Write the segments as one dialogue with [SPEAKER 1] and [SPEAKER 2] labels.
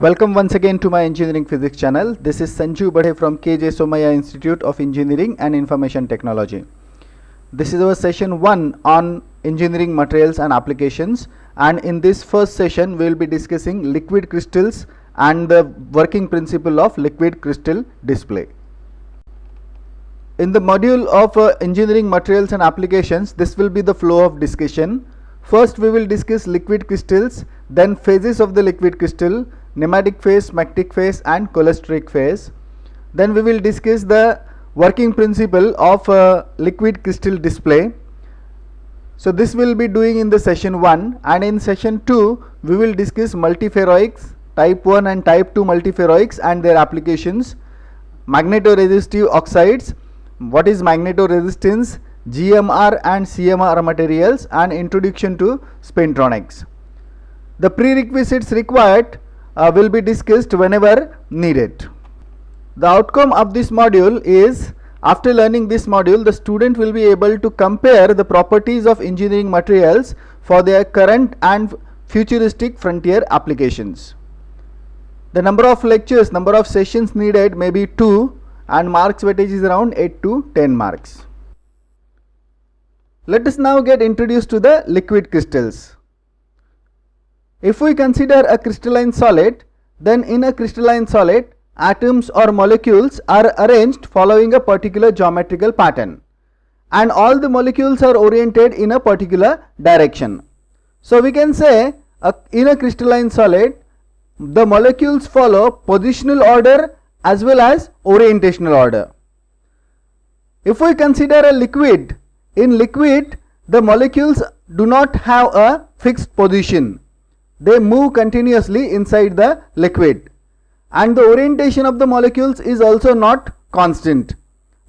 [SPEAKER 1] Welcome once again to my engineering physics channel. This is Sanju Badhe from KJ Somaya Institute of Engineering and Information Technology. This is our session 1 on engineering materials and applications, and in this first session we will be discussing liquid crystals and the working principle of liquid crystal display. In the module of engineering materials and applications, this will be the flow of discussion. First we will discuss liquid crystals, then phases of the liquid crystal, nematic phase, magnetic phase and cholesteric phase. Then we will discuss the working principle of liquid crystal display. So this will be doing in the session 1, and in session 2 we will discuss multiferroics, type 1 and type 2 multiferroics and their applications, magnetoresistive oxides, what is magnetoresistance, GMR and CMR materials, and introduction to spintronics. The prerequisites required will be discussed whenever needed. The outcome of this module is, after learning this module, the student will be able to compare the properties of engineering materials for their current and futuristic frontier applications. The number of lectures, number of sessions needed may be 2, and marks weightage is around 8 to 10 marks. Let us now get introduced to the liquid crystals. If we consider a crystalline solid, then in a crystalline solid, atoms or molecules are arranged following a particular geometrical pattern, and all the molecules are oriented in a particular direction. So we can say in a crystalline solid, the molecules follow positional order as well as orientational order. If we consider a liquid, in liquid the molecules do not have a fixed position. They move continuously inside the liquid, and the orientation of the molecules is also not constant.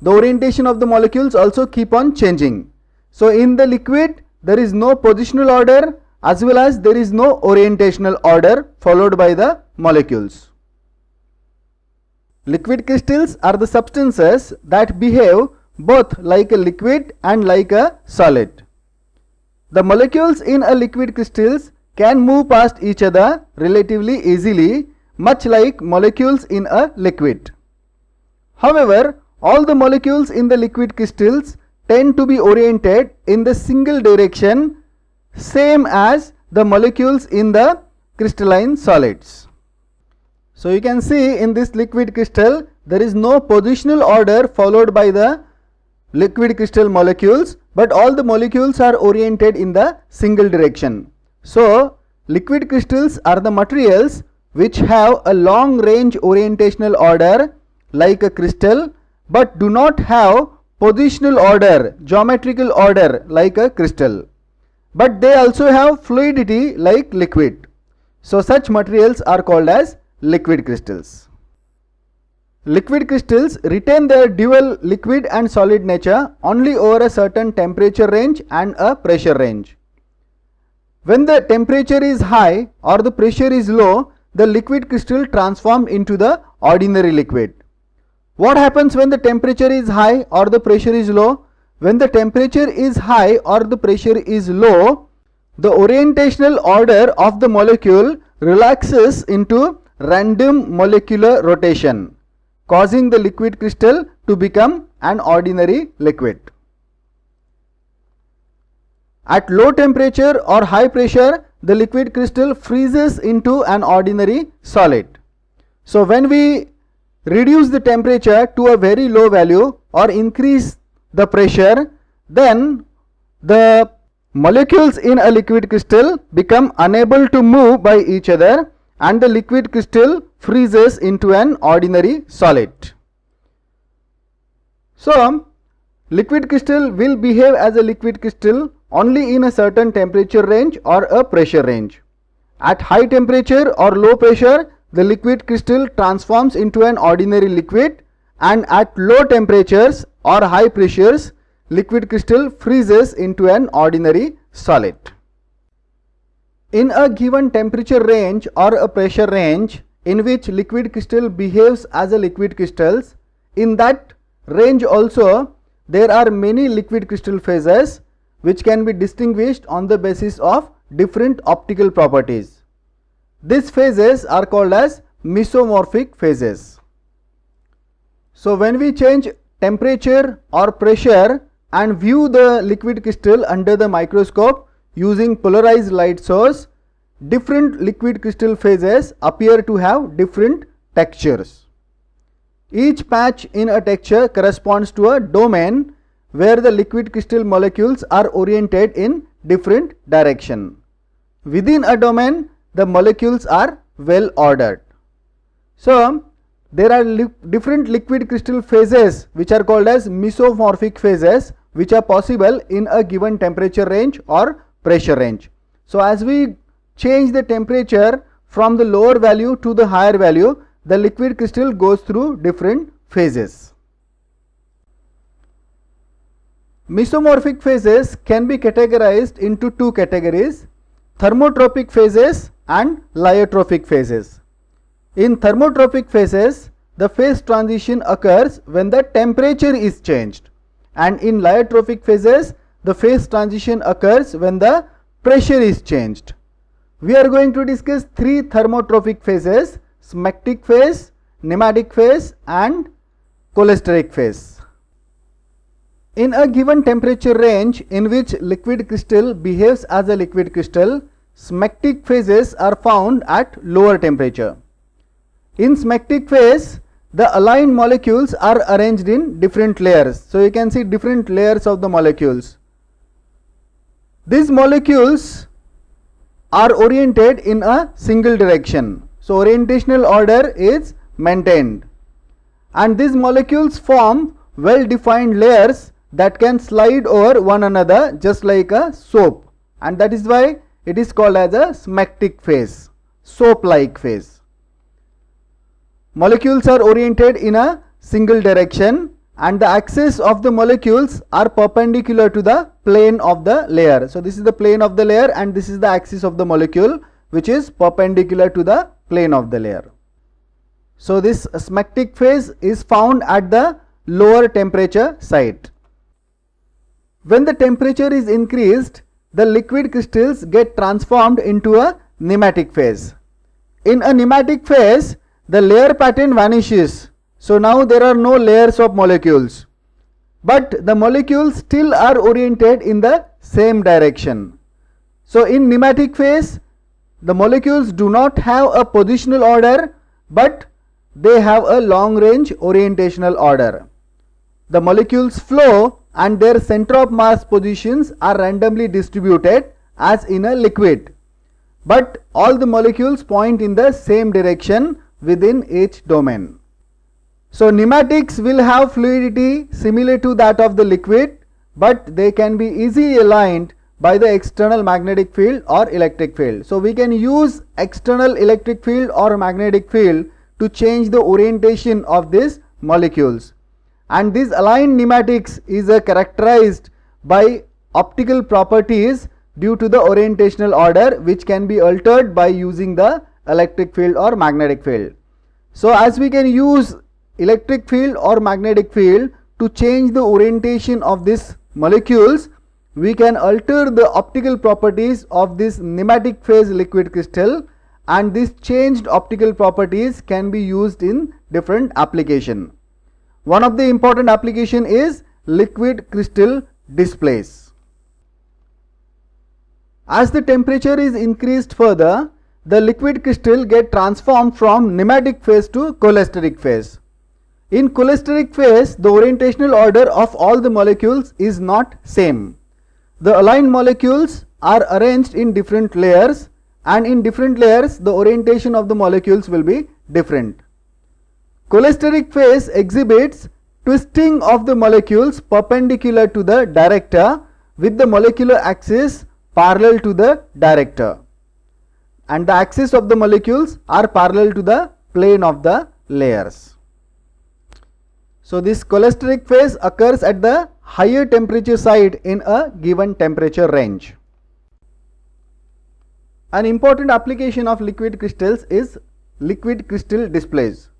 [SPEAKER 1] The orientation of the molecules also keep on changing. So in the liquid there is no positional order as well as there is no orientational order followed by the molecules. Liquid crystals are the substances that behave both like a liquid and like a solid. The molecules in a liquid crystals can move past each other relatively easily, much like molecules in a liquid. However, all the molecules in the liquid crystals tend to be oriented in the single direction, same as the molecules in the crystalline solids. So you can see in this liquid crystal there is no positional order followed by the liquid crystal molecules, but all the molecules are oriented in the single direction. So liquid crystals are the materials which have a long range orientational order like a crystal, but do not have positional order, geometrical order like a crystal, but they also have fluidity like liquid. So such materials are called as liquid crystals. Liquid crystals retain their dual liquid and solid nature only over a certain temperature range and a pressure range. When the temperature is high or the pressure is low, the liquid crystal transforms into the ordinary liquid. What happens when the temperature is high or the pressure is low? When the temperature is high or the pressure is low, the orientational order of the molecule relaxes into random molecular rotation, causing the liquid crystal to become an ordinary liquid. At low temperature or high pressure, the liquid crystal freezes into an ordinary solid. So when we reduce the temperature to a very low value or increase the pressure, then the molecules in a liquid crystal become unable to move by each other, and the liquid crystal freezes into an ordinary solid. So liquid crystal will behave as a liquid crystal only in a certain temperature range or a pressure range. At high temperature or low pressure, the liquid crystal transforms into an ordinary liquid, and at low temperatures or high pressures, liquid crystal freezes into an ordinary solid. In a given temperature range or a pressure range in which liquid crystal behaves as a liquid crystals, in that range also there are many liquid crystal phases which can be distinguished on the basis of different optical properties. These phases are called as mesomorphic phases. So when we change temperature or pressure and view the liquid crystal under the microscope using polarized light source, different liquid crystal phases appear to have different textures. Each patch in a texture corresponds to a domain where the liquid crystal molecules are oriented in different direction. Within a domain, the molecules are well ordered. So there are different liquid crystal phases which are called as mesomorphic phases, which are possible in a given temperature range or pressure range. So as we change the temperature from the lower value to the higher value, the liquid crystal goes through different phases. Mesomorphic phases can be categorized into two categories: thermotropic phases and lyotropic phases. In thermotropic phases, the phase transition occurs when the temperature is changed, and in lyotropic phases, the phase transition occurs when the pressure is changed. We are going to discuss three thermotropic phases: smectic phase, nematic phase and cholesteric phase. In a given temperature range in which liquid crystal behaves as a liquid crystal, smectic phases are found at lower temperature. In smectic phase, the aligned molecules are arranged in different layers. So you can see different layers of the molecules. These molecules are oriented in a single direction. So orientational order is maintained. And these molecules form well defined layers that can slide over one another just like a soap, and that is why it is called as a smectic phase, soap like phase. Molecules are oriented in a single direction and the axes of the molecules are perpendicular to the plane of the layer. So this is the plane of the layer and this is the axis of the molecule which is perpendicular to the plane of the layer. So this smectic phase is found at the lower temperature site. When the temperature is increased, the liquid crystals get transformed into a nematic phase. In a nematic phase, the layer pattern vanishes. So now there are no layers of molecules, but the molecules still are oriented in the same direction. So in nematic phase, the molecules do not have a positional order, but they have a long range orientational order. The molecules flow and their center of mass positions are randomly distributed as in a liquid, but all the molecules point in the same direction within each domain. So nematics will have fluidity similar to that of the liquid, but they can be easily aligned by the external magnetic field or electric field. So we can use external electric field or magnetic field to change the orientation of these molecules. And this aligned nematics is characterized by optical properties due to the orientational order, which can be altered by using the electric field or magnetic field. So as we can use electric field or magnetic field to change the orientation of these molecules, we can alter the optical properties of this nematic phase liquid crystal, and these changed optical properties can be used in different application. One of the important application is liquid crystal displays. As the temperature is increased further, the liquid crystal get transformed from nematic phase to cholesteric phase. In cholesteric phase, the orientational order of all the molecules is not same. The aligned molecules are arranged in different layers, and in different layers the orientation of the molecules will be different. Cholesteric phase exhibits twisting of the molecules perpendicular to the director with the molecular axis parallel to the director, and the axis of the molecules are parallel to the plane of the layers. So this cholesteric phase occurs at the higher temperature side in a given temperature range. An important application of liquid crystals is liquid crystal displays.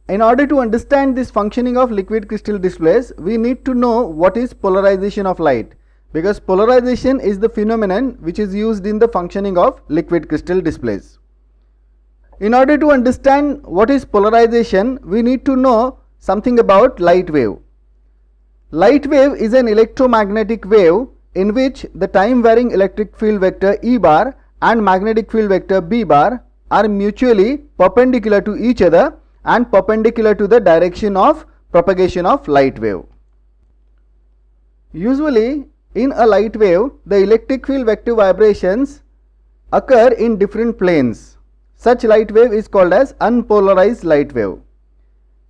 [SPEAKER 1] In order to understand this functioning of liquid crystal displays, we need to know what is polarization of light, because polarization is the phenomenon which is used in the functioning of liquid crystal displays. in order to understand what is polarization, we need to know something about light wave. Light wave is an electromagnetic wave in which the time varying electric field vector E bar and magnetic field vector B bar are mutually perpendicular to each other and perpendicular to the direction of propagation of light wave. Usually in a light wave, the electric field vector vibrations occur in different planes. Such light wave is called as unpolarized light wave.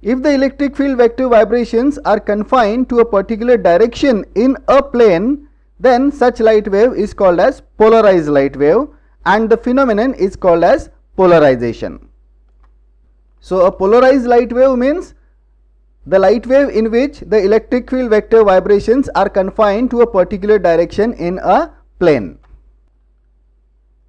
[SPEAKER 1] If the electric field vector vibrations are confined to a particular direction in a plane, then such light wave is called as polarized light wave, and the phenomenon is called as polarization. So a polarized light wave means the light wave in which the electric field vector vibrations are confined to a particular direction in a plane.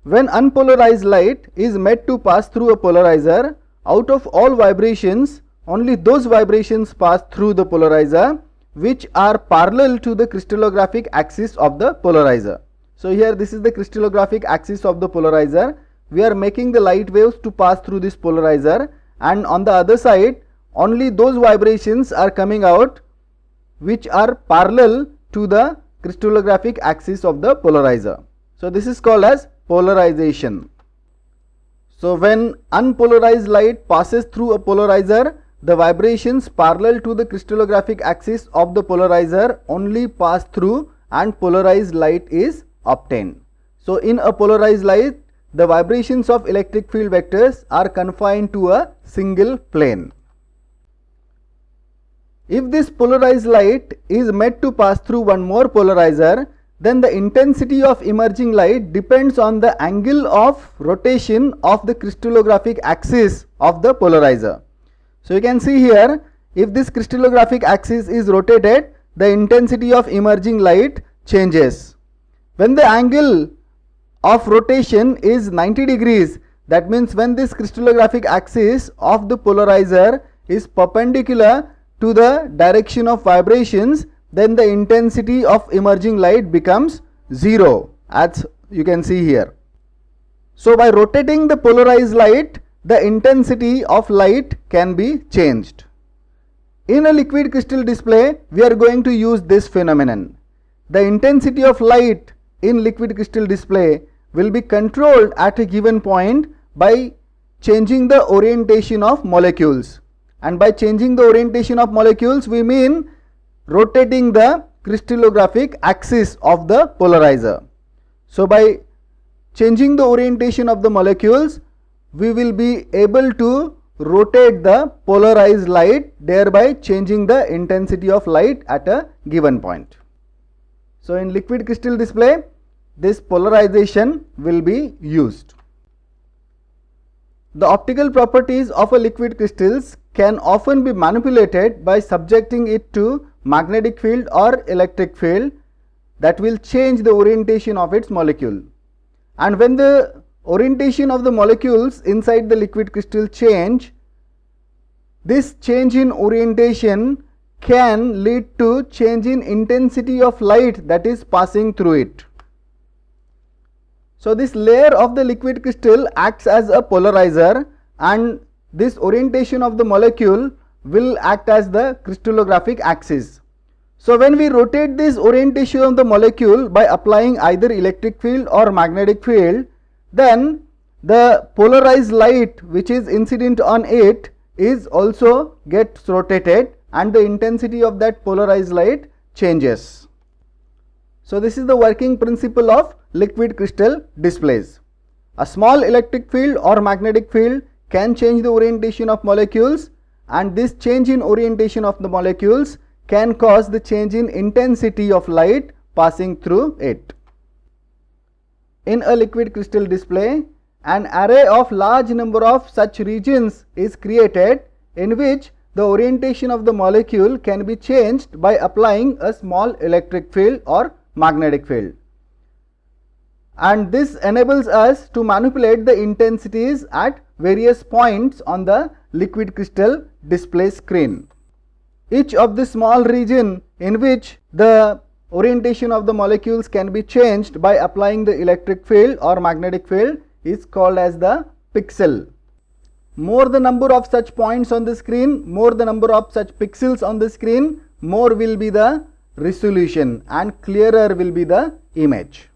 [SPEAKER 1] When unpolarized light is made to pass through a polarizer, out of all vibrations, only those vibrations pass through the polarizer which are parallel to the crystallographic axis of the polarizer. So here this is the crystallographic axis of the polarizer. We are making the light waves to pass through this polarizer, and on the other side only those vibrations are coming out which are parallel to the crystallographic axis of the polarizer. So this is called as polarization. So when unpolarized light passes through a polarizer, the vibrations parallel to the crystallographic axis of the polarizer only pass through and polarized light is obtained. So in a polarized light, the vibrations of electric field vectors are confined to a single plane. If this polarized light is made to pass through one more polarizer, then the intensity of emerging light depends on the angle of rotation of the crystallographic axis of the polarizer. So you can see here, if this crystallographic axis is rotated, the intensity of emerging light changes. When the angle of rotation is 90 degrees, that means when this crystallographic axis of the polarizer is perpendicular to the direction of vibrations, then the intensity of emerging light becomes 0, as you can see here. So by rotating the polarized light, the intensity of light can be changed. In a liquid crystal display, we are going to use this phenomenon. The intensity of light in liquid crystal display will be controlled at a given point by changing the orientation of molecules. And by changing the orientation of molecules, we mean rotating the crystallographic axis of the polarizer. So by changing the orientation of the molecules, we will be able to rotate the polarized light, thereby changing the intensity of light at a given point. So in liquid crystal display, this polarization will be used. The optical properties of a liquid crystals can often be manipulated by subjecting it to magnetic field or electric field that will change the orientation of its molecule. And when the orientation of the molecules inside the liquid crystal change, this change in orientation can lead to change in intensity of light that is passing through it. So this layer of the liquid crystal acts as a polarizer, and this orientation of the molecule will act as the crystallographic axis. So when we rotate this orientation of the molecule by applying either electric field or magnetic field, then the polarized light which is incident on it is also gets rotated, and the intensity of that polarized light changes. So this is the working principle of liquid crystal displays. A small electric field or magnetic field can change the orientation of molecules, and this change in orientation of the molecules can cause the change in intensity of light passing through it. In a liquid crystal display, an array of large number of such regions is created in which the orientation of the molecule can be changed by applying a small electric field or magnetic field. And this enables us to manipulate the intensities at various points on the liquid crystal display screen. Each of the small region in which the orientation of the molecules can be changed by applying the electric field or magnetic field is called as the pixel. more the number of such points on the screen, more the number of such pixels on the screen, more will be the resolution and clearer will be the image.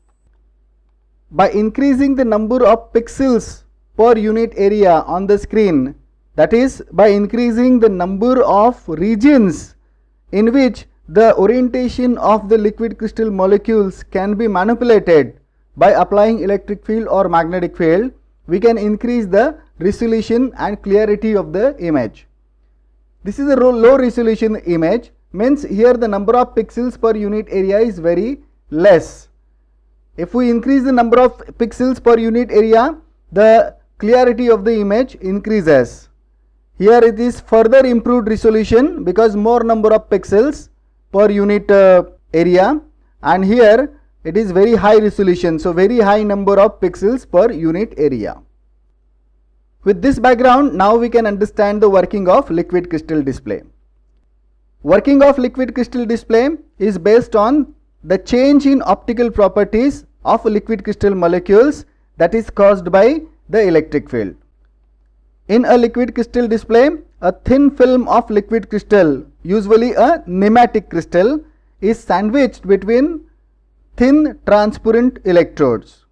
[SPEAKER 1] By increasing the number of pixels per unit area on the screen, that is by increasing the number of regions in which the orientation of the liquid crystal molecules can be manipulated by applying electric field or magnetic field, we can increase the resolution and clarity of the image. This is a low resolution image, means here the number of pixels per unit area is very less. If we increase the number of pixels per unit area, the clarity of the image increases. Here it is further improved resolution because more number of pixels per unit area, and here it is very high resolution, so very high number of pixels per unit area. With this background, now we can understand the working of liquid crystal display. Working of liquid crystal display is based on the change in optical properties of liquid crystal molecules that is caused by the electric field. In a liquid crystal display, a thin film of liquid crystal, usually a nematic crystal, is sandwiched between thin transparent electrodes.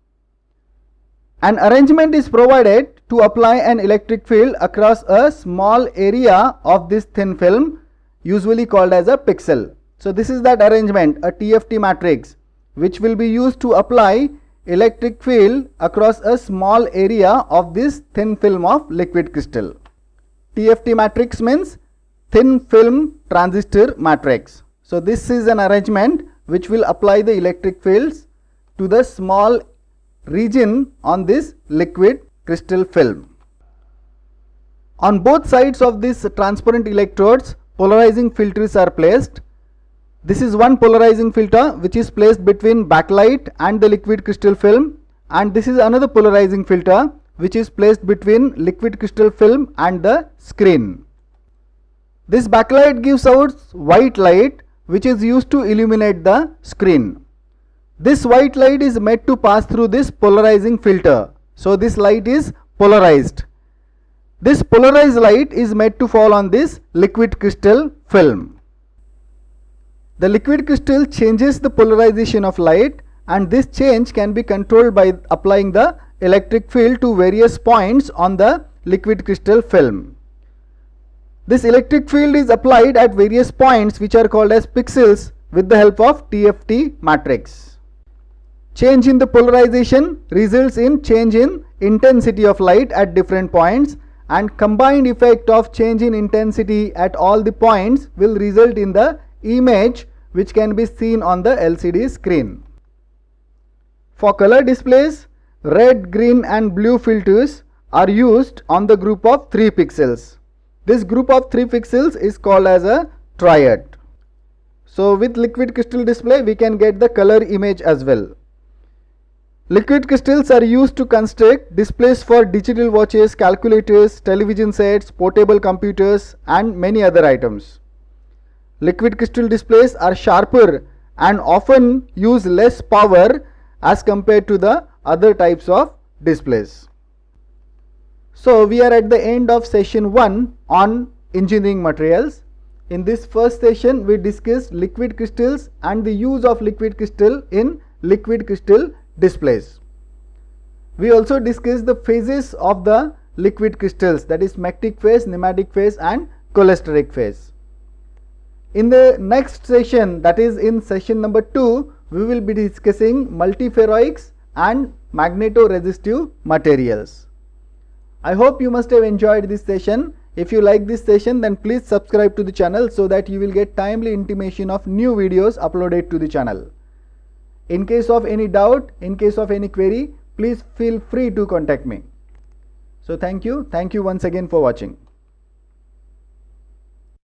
[SPEAKER 1] An arrangement is provided to apply an electric field across a small area of this thin film, usually called as a pixel. So this is that arrangement, a TFT matrix, which will be used to apply electric field across a small area of this thin film of liquid crystal. TFT matrix means thin film transistor matrix. So this is an arrangement which will apply the electric fields to the small region on this liquid crystal film. On both sides of these transparent electrodes, polarizing filters are placed. This is one polarizing filter which is placed between backlight and the liquid crystal film, and this is another polarizing filter which is placed between liquid crystal film and the screen. This backlight gives out white light which is used to illuminate the screen. This white light is made to pass through this polarizing filter. So this light is polarized. This polarized light is made to fall on this liquid crystal film. The liquid crystal changes the polarization of light, and this change can be controlled by applying the electric field to various points on the liquid crystal film. This electric field is applied at various points which are called as pixels with the help of TFT matrix. Change in the polarization results in change in intensity of light at different points, and combined effect of change in intensity at all the points will result in the image which can be seen on the LCD screen. For color displays, red, green and blue filters are used on the group of 3 pixels. This group of 3 pixels is called as a triad. So with liquid crystal display we can get the color image as well. Liquid crystals are used to construct displays for digital watches, calculators, television sets, portable computers and many other items. Liquid crystal displays are sharper and often use less power as compared to the other types of displays. So we are at the end of session 1 on engineering materials. In this first session we discussed liquid crystals and the use of liquid crystal in liquid crystal displays. We also discussed the phases of the liquid crystals, that is magnetic phase, nematic phase and cholesteric phase. In the next session, that is in session number 2, we will be discussing multiferroics and magnetoresistive materials. I hope you must have enjoyed this session. If you like this session, then please subscribe to the channel so that you will get timely intimation of new videos uploaded to the channel. In case of any doubt, in case of any query, please feel free to contact me. So thank you once again for watching.